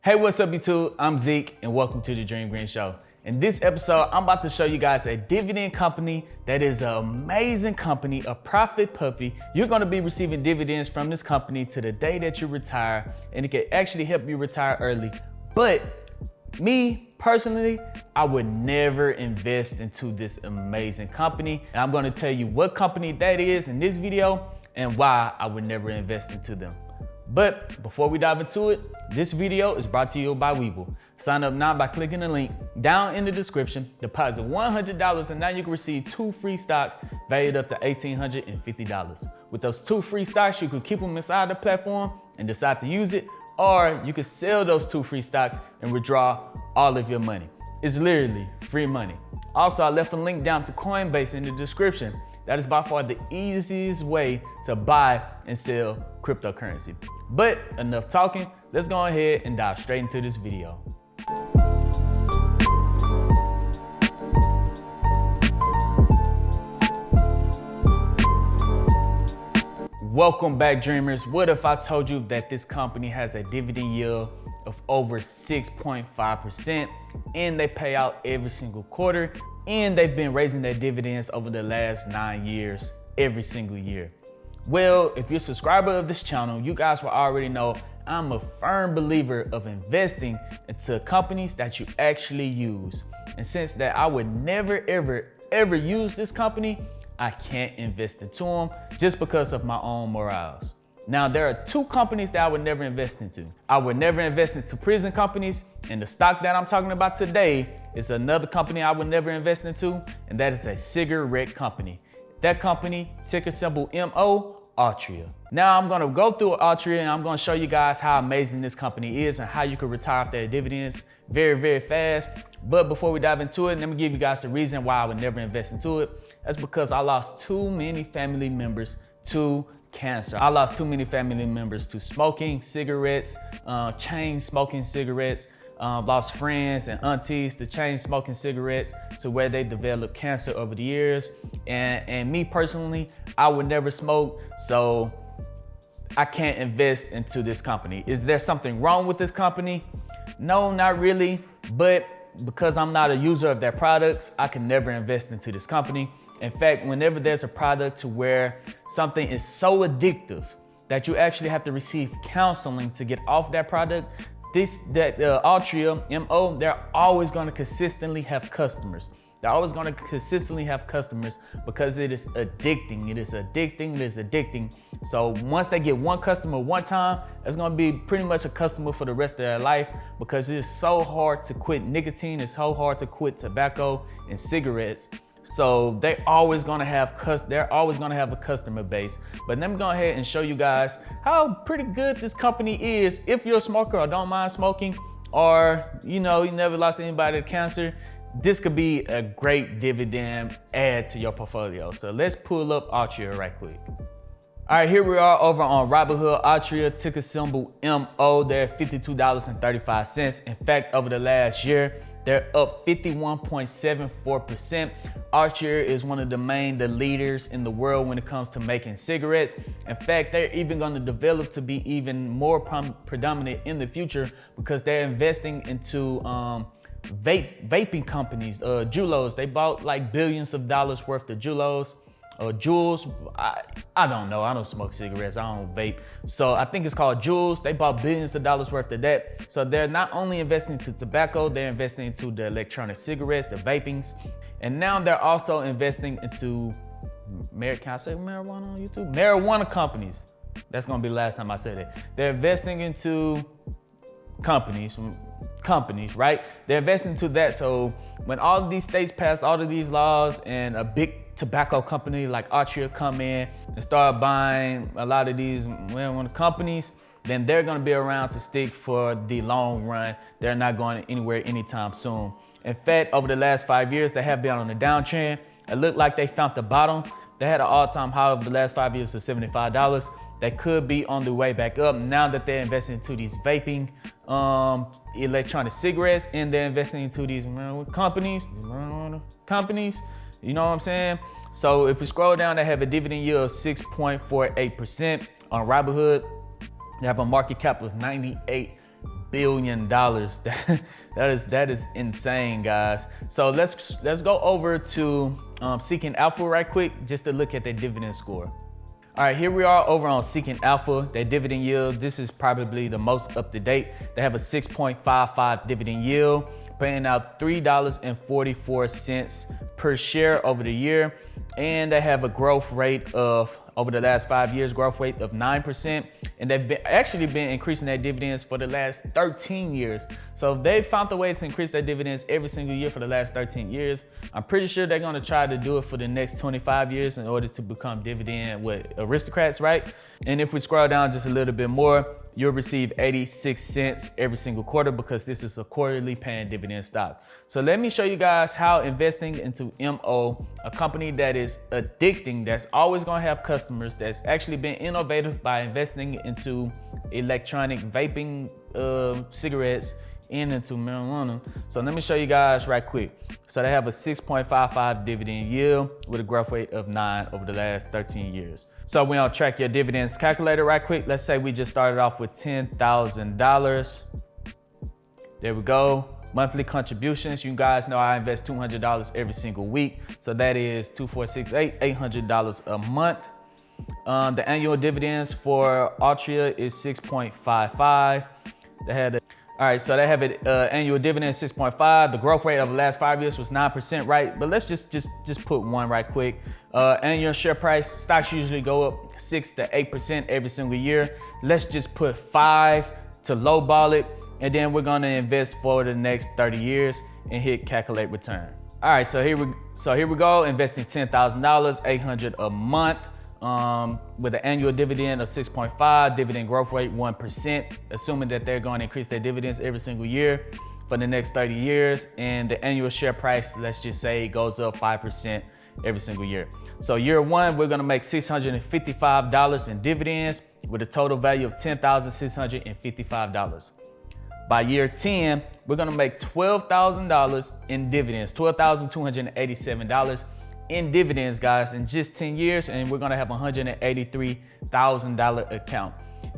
Hey, what's up YouTube? I'm Zeke and welcome to the Dream Green Show. In this episode, I'm about to show you guys a dividend company that is an amazing company, a profit puppy. You're gonna be receiving dividends from this company to the day that you retire, and it can actually help you retire early. But me personally, I would never invest into this amazing company. And I'm gonna tell you what company that is in this video and why I would never invest into them. But before we dive into it, this video is brought to you by Webull. Sign up now by clicking the link down in the description, deposit $100, and now you can receive 2 free stocks valued up to $1,850. With those 2 free stocks, you could keep them inside the platform and decide to use it, or you could sell those 2 free stocks and withdraw all of your money. It's literally free money. Also, I left a link down to Coinbase in the description. That is by far the easiest way to buy and sell cryptocurrency. But enough talking, let's go ahead and dive straight into this video. Welcome back, dreamers. What if I told you that this company has a dividend yield of over 6.5% and they pay out every single quarter, and they've been raising their dividends over the last 9 years, every single year? Well, if you're a subscriber of this channel, you guys will already know I'm a firm believer of investing into companies that you actually use. And since that I would never, ever use this company, I can't invest into them just because of my own morals. Now, there are 2 companies that I would never invest into. I would never invest into prison companies, and the stock that I'm talking about today is another company I would never invest into, and that is a cigarette company. That company, ticker symbol MO, Altria. Now I'm gonna go through Altria and I'm gonna show you guys how amazing this company is and how you can retire off their dividends very fast. But before we dive into it, let me give you guys the reason why I would never invest into it. That's because I lost too many family members to cancer. I lost too many family members to smoking cigarettes, chain smoking cigarettes. Lost friends and aunties to chain smoking cigarettes to where they developed cancer over the years. And me personally, I would never smoke, so I can't invest into this company. Is there something wrong with this company? No, not really, but because I'm not a user of their products, I can never invest into this company. In fact, whenever there's a product to where something is so addictive that you actually have to receive counseling to get off that product, Altria, MO, they're always gonna consistently have customers. They're always gonna consistently have customers because it is addicting. It is addicting, it is addicting. So once they get one customer one time, it's gonna be pretty much a customer for the rest of their life because it is so hard to quit nicotine, it's so hard to quit tobacco and cigarettes. So they're always gonna have a customer base. But let me go ahead and show you guys how pretty good this company is. If you're a smoker or don't mind smoking, or you never lost anybody to cancer, this could be a great dividend add to your portfolio. So let's pull up Altria right quick. All right, here we are over on Robinhood. Altria, ticker symbol MO. They're at $52.35. In fact, over the last year, they're up 51.74%. Altria is one of the leaders in the world when it comes to making cigarettes. In fact, they're even going to develop to be even more predominant in the future because they're investing into vaping companies, Juuls. They bought like billions of dollars worth of Juuls. Juuls, I don't know, I don't smoke cigarettes, I don't vape. So I think it's called Juuls. They bought billions of dollars worth of that. So they're not only investing into tobacco, they're investing into the electronic cigarettes, the vapings. And now they're also investing into, can I say marijuana on YouTube? Marijuana companies. That's gonna be the last time I said it. They're investing into companies, right? They're investing into that. So when all of these states pass all of these laws and a big tobacco company like Altria come in and start buying a lot of these marijuana companies, then they're gonna be around to stick for the long run. They're not going anywhere anytime soon. In fact, over the last 5 years, they have been on a downtrend. It looked like they found the bottom. They had an all-time high over the last 5 years of $75. They could be on the way back up now that they're investing into these vaping electronic cigarettes, and they're investing into these companies, you know what I'm saying? So if we scroll down, they have a dividend yield of 6.48% on Robinhood. They have a market cap of $98 billion. That is insane, guys. So let's go over to Seeking Alpha right quick, just to look at their dividend score. All right, here we are over on Seeking Alpha, their dividend yield. This is probably the most up to date. They have a 6.55 dividend yield, paying out $3.44 per share over the year. And they have a growth rate of, over the last 5 years, growth rate of 9%. And they've actually been increasing their dividends for the last 13 years. So they found a way to increase their dividends every single year for the last 13 years. I'm pretty sure they're gonna try to do it for the next 25 years in order to become dividend aristocrats, right? And if we scroll down just a little bit more, you'll receive 86 cents every single quarter because this is a quarterly paying dividend stock. So let me show you guys how investing into MO, a company that is addicting, that's always gonna have customers, that's actually been innovative by investing into electronic vaping cigarettes and into marijuana. So let me show you guys right quick. So they have a 6.55 dividend yield with a growth rate of 9 over the last 13 years. So we're gonna track your dividends calculator right quick. Let's say we just started off with $10,000. There we go. Monthly contributions. You guys know I invest $200 every single week. So that is $2,468, $800 a month. The annual dividends for Altria is 6.55. All right, so they have an annual dividend 6.5. The growth rate of the last 5 years was 9%, right? But let's just put 1 right quick. Annual share price, stocks usually go up 6 to 8% every single year. Let's just put 5 to lowball it, and then we're gonna invest for the next 30 years and hit calculate return. All right, so here we go, investing $10,000, $800 a month. With an annual dividend of 6.5, dividend growth rate 1%, assuming that they're going to increase their dividends every single year for the next 30 years. And the annual share price, let's just say, goes up 5% every single year. So year 1, we're gonna make $655 in dividends with a total value of $10,655. By year 10, we're gonna make $12,000 in dividends, $12,287 in dividends, guys, in just 10 years, and we're gonna have a $183,000 account.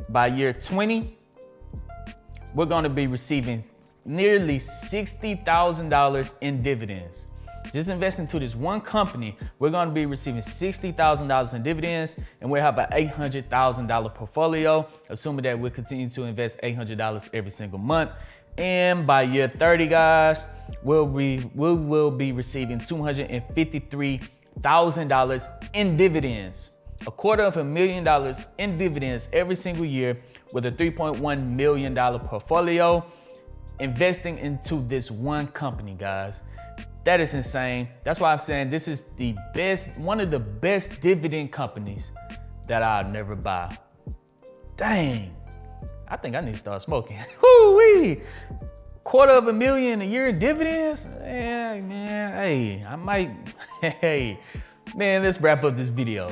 By year 20, we're gonna be receiving nearly $60,000 in dividends. Just invest into this one company, we're gonna be receiving $60,000 in dividends, and we'll have an $800,000 portfolio, assuming that we'll continue to invest $800 every single month. And by year 30, guys, we will be receiving $253,000 in dividends, $250,000 in dividends every single year, with a $3.1 million portfolio, investing into this one company, guys. That is insane. That's why I'm saying this is the best, one of the best dividend companies that I'll never buy. Dang. I think I need to start smoking. Woo-wee! $250,000 a year in dividends? Yeah, man, hey, I might, hey. Man, let's wrap up this video.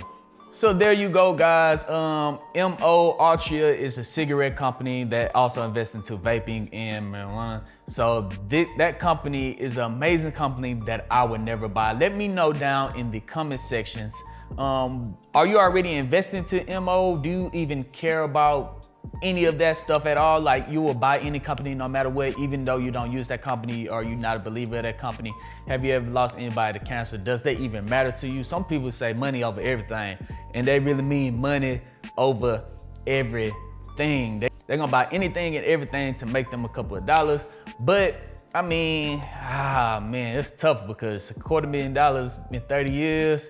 So there you go, guys. MO Altria is a cigarette company that also invests into vaping and marijuana. So that company is an amazing company that I would never buy. Let me know down in the comment sections. Are you already investing to MO? Do you even care about any of that stuff at all? Like, you will buy any company no matter what, even though you don't use that company or you're not a believer of that company? Have you ever lost anybody to cancer? Does that even matter to you? Some people say money over everything, and they really mean money over everything. They're gonna buy anything and everything to make them a couple of dollars. But I mean, man, it's tough because $250,000 in 30 years,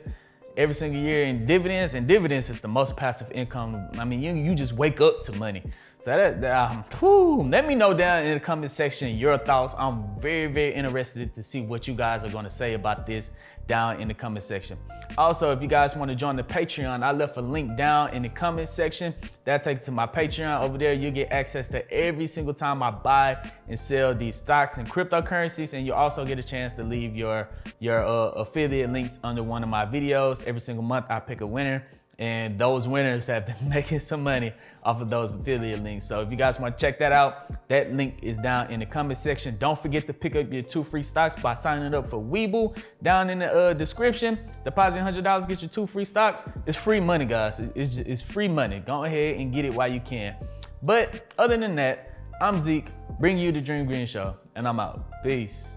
every single year in dividends, and dividends is the most passive income. I mean, you just wake up to money. So let me know down in the comment section your thoughts. I'm very, very interested to see what you guys are gonna say about this down in the comment section. Also, if you guys want to join the Patreon, I left a link down in the comment section. That'll take you to my Patreon. Over there, you get access to every single time I buy and sell these stocks and cryptocurrencies, and you also get a chance to leave your affiliate links under one of my videos. Every single month, I pick a winner, and those winners have been making some money off of those affiliate links. So if you guys want to check that out, that link is down in the comment section. Don't forget to pick up your 2 free stocks by signing up for Webull down in the description. Deposit $100, get your 2 free stocks. It's free money, guys. It's free money. Go ahead and get it while you can. But other than that, I'm Zeke, bringing you the Dream Green Show, and I'm out. Peace.